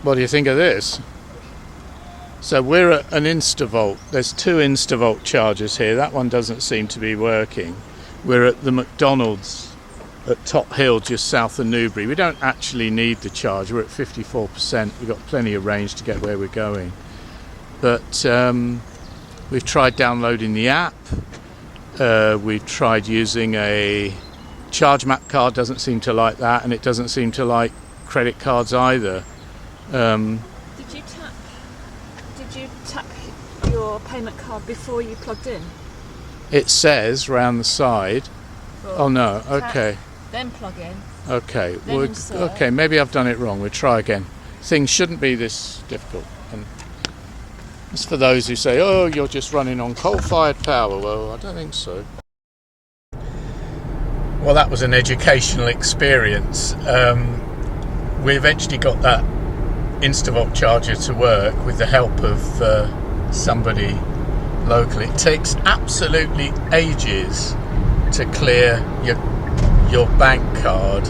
What do you think of this? So we're at an Instavolt. There's two Instavolt chargers here. That one doesn't seem to be working. We're at the McDonald's at Top Hill, just south of Newbury. We don't actually need the charge. We're at 54%. We've got plenty of range to get where we're going. But we've tried downloading the app. We've tried using a charge map card. Doesn't seem to like that, and it doesn't seem to like credit cards either. Did you tap your payment card before you plugged in? It says round the side. Well, Oh no. tap, Okay. then plug in. Okay. Then insert. Okay. Maybe I've done it wrong. We'll try again. Things shouldn't be this difficult. And it's for those who say, "Oh, you're just running on coal-fired power." Well, I don't think so. Well, that was an educational experience. We eventually got that Instavolt charger to work with the help of somebody locally. It takes absolutely ages to clear your bank card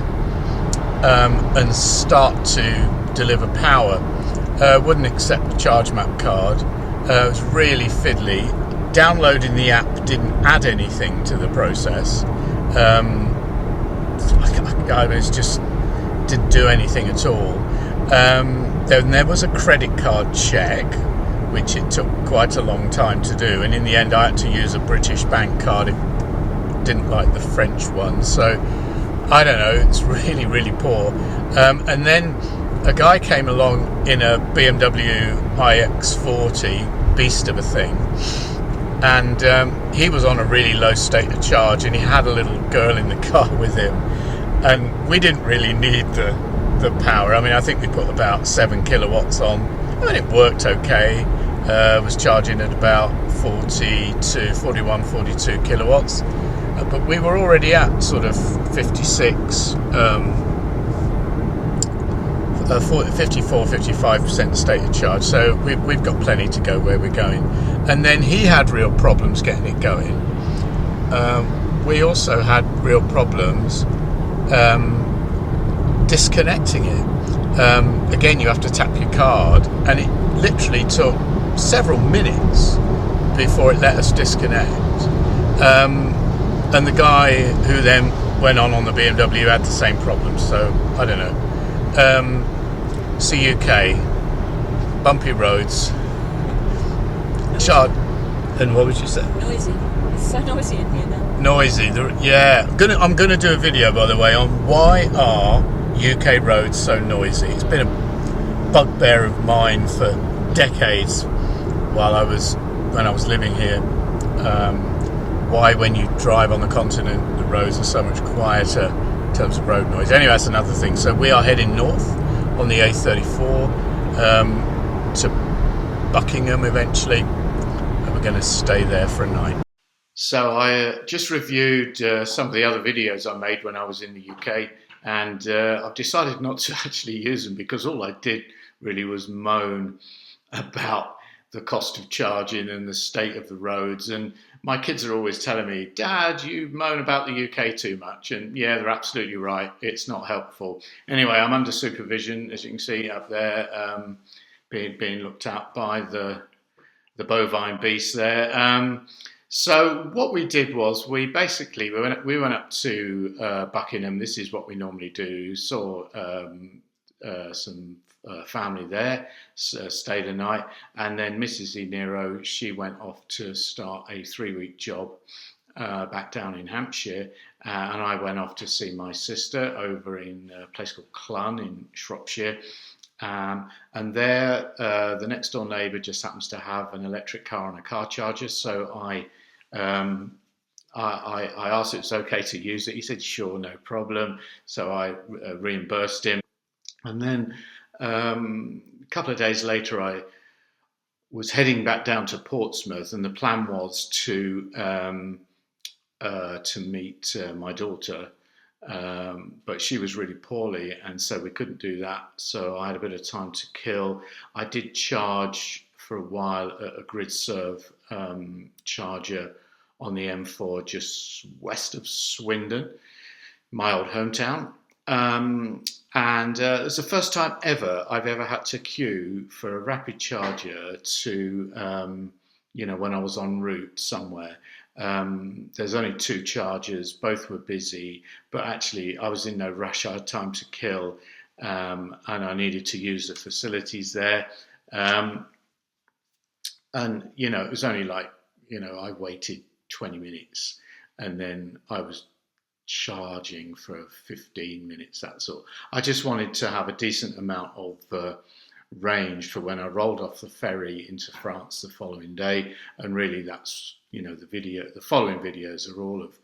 and start to deliver power. Wouldn't accept the charge map card. It was really fiddly. Downloading the app didn't add anything to the process. I was just didn't do anything at all. Then there was a credit card check, which it took quite a long time to do, and in the end I had to use a British bank card. It didn't like the French one, so I don't know, it's really, really poor. And then a guy came along in a BMW iX40, beast of a thing, and he was on a really low state of charge, and he had a little girl in the car with him, and we didn't really need the power. I mean, I think we put about 7 kilowatts on. I mean, it worked okay. Was charging at about 41, 42 kilowatts, but we were already at sort of 56, 54, 55% state of charge, so we've got plenty to go where we're going. And then he had real problems getting it going. We also had real problems disconnecting it. Again, you have to tap your card, and it literally took several minutes before it let us disconnect. And the guy who then went on the BMW had the same problem, so I don't know. CUK, bumpy roads, and what would you say? Noisy. It's so noisy in here now. Noisy. Yeah, I'm gonna do a video, by the way, on why are UK roads so noisy. It's been a bugbear of mine for decades when I was living here. Why, when you drive on the continent, the roads are so much quieter in terms of road noise. Anyway, that's another thing. So we are heading north on the A34 to Buckingham eventually, and we're going to stay there for a night. So I just reviewed some of the other videos I made when I was in the UK, and I've decided not to actually use them because all I did really was moan about the cost of charging and the state of the roads. And my kids are always telling me, "Dad, you moan about the UK too much." And yeah, they're absolutely right. It's not helpful. Anyway, I'm under supervision, as you can see up there, being looked at by the bovine beast there. So what we did was we went up to Buckingham. This is what we normally do. Saw some family there, stayed a night, and then Mrs. e-Niro, she went off to start a 3-week job back down in Hampshire, and I went off to see my sister over in a place called Clun in Shropshire. And there, the next door neighbour just happens to have an electric car and a car charger, so I asked if it's okay to use it. He said, "Sure, no problem." So I reimbursed him. And then a couple of days later, I was heading back down to Portsmouth, and the plan was to meet my daughter, but she was really poorly, and so we couldn't do that. So I had a bit of time to kill. I did charge for a while at a grid serve charger on the M4 just west of Swindon, my old hometown. And it's the first time ever I've ever had to queue for a rapid charger to, when I was en route somewhere. There's only 2 chargers, both were busy, but actually I was in no rush. I had time to kill, and I needed to use the facilities there. And it was only like, I waited 20 minutes, and then I was charging for 15 minutes, that's all. I just wanted to have a decent amount of range for when I rolled off the ferry into France the following day. And really that's, the following videos are all of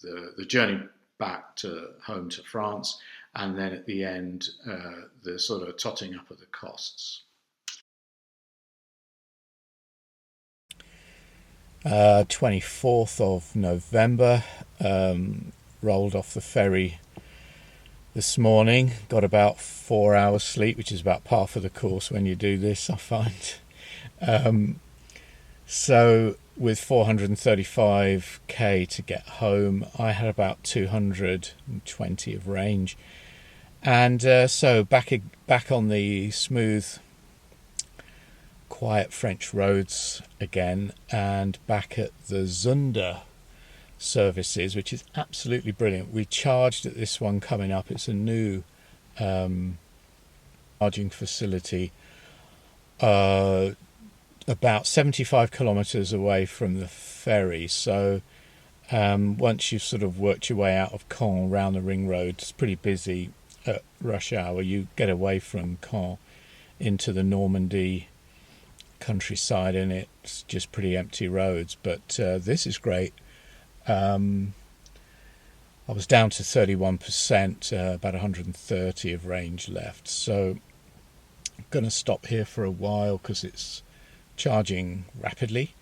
the journey back to home to France, and then at the end the sort of totting up of the costs. 24th of November, rolled off the ferry this morning, got about 4 hours sleep, which is about par for the course when you do this, I find. So with 435k to get home, I had about 220 of range, and so back on the smooth, quiet French roads again, and back at the Zunder services, which is absolutely brilliant. We charged at this one coming up. It's a new charging facility about 75 kilometres away from the ferry. So once you've sort of worked your way out of Caen around the ring road, it's pretty busy at rush hour. You get away from Caen into the Normandy countryside, and it's just pretty empty roads, but this is great. I was down to 31%, about 130 of range left, so I'm going to stop here for a while because it's charging rapidly,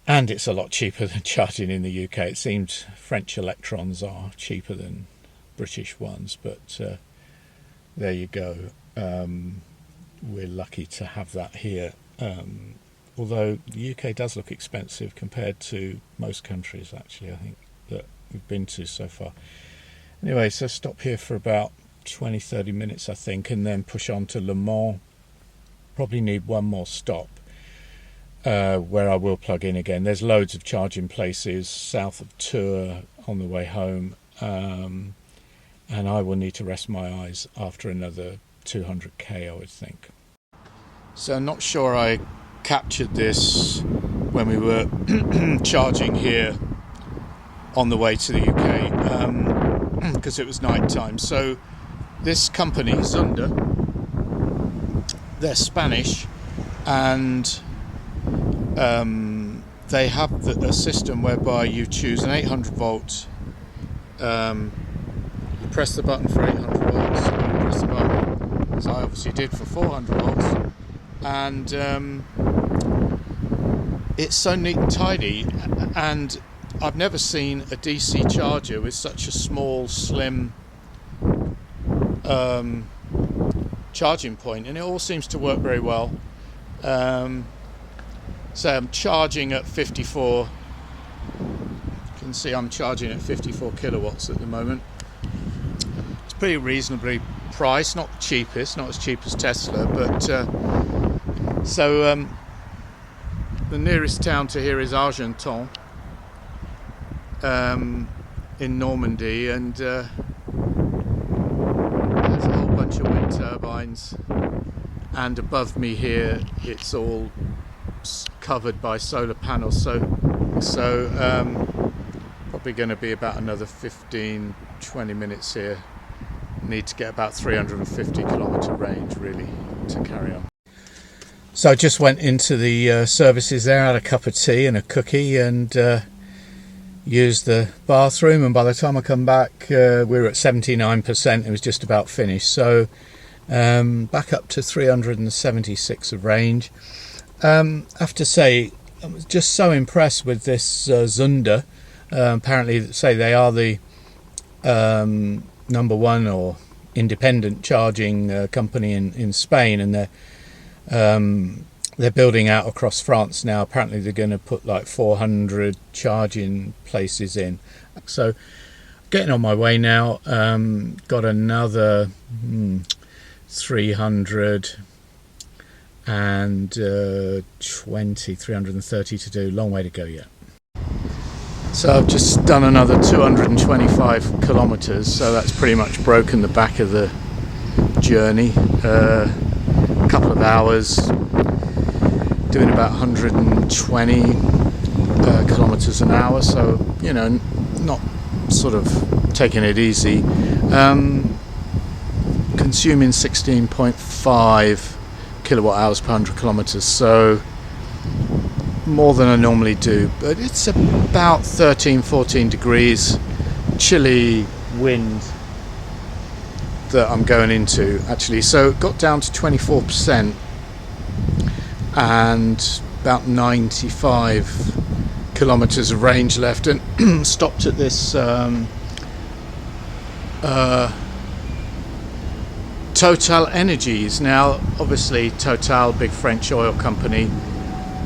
and it's a lot cheaper than charging in the UK. It seems French electrons are cheaper than British ones, but there you go. We're lucky to have that here, although the UK does look expensive compared to most countries, actually, I think, that we've been to so far. Anyway, so stop here for about 20-30 minutes, I think, and then push on to Le Mans. Probably need one more stop where I will plug in again. There's loads of charging places south of Tours on the way home, and I will need to rest my eyes after another 200k, I would think. So I'm not sure I captured this when we were charging here on the way to the UK, because it was night time. So this company, Zunder, they're Spanish, and they have a system whereby you choose an 800 volt, you press the button for 800 volts, you press the button, as I obviously did, for 400 volts, and it's so neat and tidy, and I've never seen a DC charger with such a small, slim charging point, and it all seems to work very well. So I'm charging at 54, you can see I'm charging at 54 kilowatts at the moment. It's pretty reasonably priced, not the cheapest, not as cheap as Tesla, but the nearest town to here is Argenton, in Normandy, and there's a whole bunch of wind turbines, and above me here it's all covered by solar panels, so probably going to be about another 15-20 minutes here. Need to get about 350 kilometre range really to carry on. So I just went into the services there, had a cup of tea and a cookie, and used the bathroom, and by the time I come back we were at 79%. It was just about finished, so back up to 376 of range. I have to say, I was just so impressed with this Zunder. Apparently, say they are the number one or independent charging company in Spain, and they're building out across France now. Apparently they're going to put like 400 charging places in. So getting on my way now. Got another 330 to do. Long way to go yet. So I've just done another 225 kilometers, so that's pretty much broken the back of the journey. A couple of hours doing about 120 kilometers an hour, so you know, not sort of taking it easy. Consuming 16.5 kilowatt hours per 100 kilometers, so more than I normally do, but it's about 13-14 degrees, chilly wind that I'm going into actually. So it got down to 24% and about 95 kilometers of range left, and stopped at this Total Energies. Now obviously Total, big French oil company,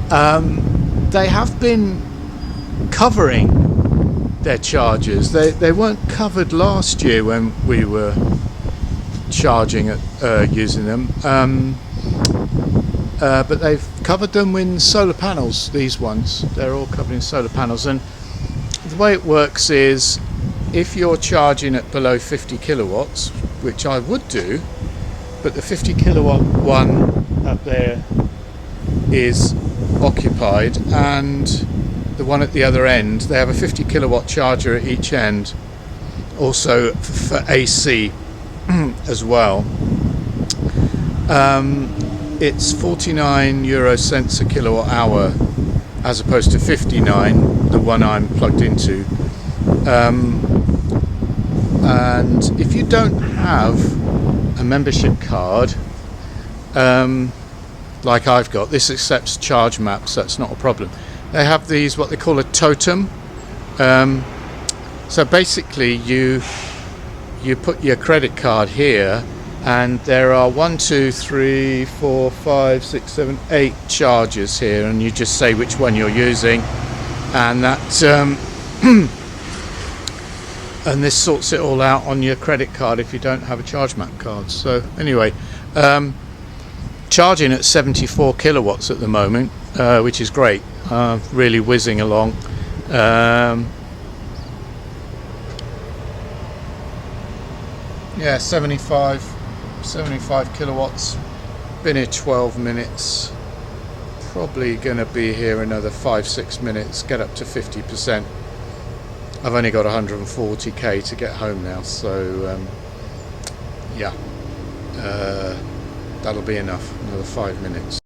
they have been covering their charges. They weren't covered last year when we were charging at using them, but they've covered them in solar panels. These ones, they're all covered in solar panels, and the way it works is if you're charging at below 50 kilowatts, which I would do, but the 50 kilowatt one up there is occupied, and the one at the other end, they have a 50 kilowatt charger at each end, also for AC as well. It's 49 euro cents a kilowatt hour as opposed to 59, the one I'm plugged into. And if you don't have a membership card, like I've got, this accepts charge maps, so that's not a problem. They have these, what they call a totem. So basically you put your credit card here, and there are 1, 2, 3, 4, 5, 6, 7, 8 charges here, and you just say which one you're using, and that and this sorts it all out on your credit card if you don't have a charge map card. So anyway, charging at 74 kilowatts at the moment, which is great. Really whizzing along. Yeah, 75 kilowatts. Been here 12 minutes. Probably going to be here another 5-6 minutes. Get up to 50%. I've only got 140k to get home now, so yeah, that'll be enough. Another 5 minutes.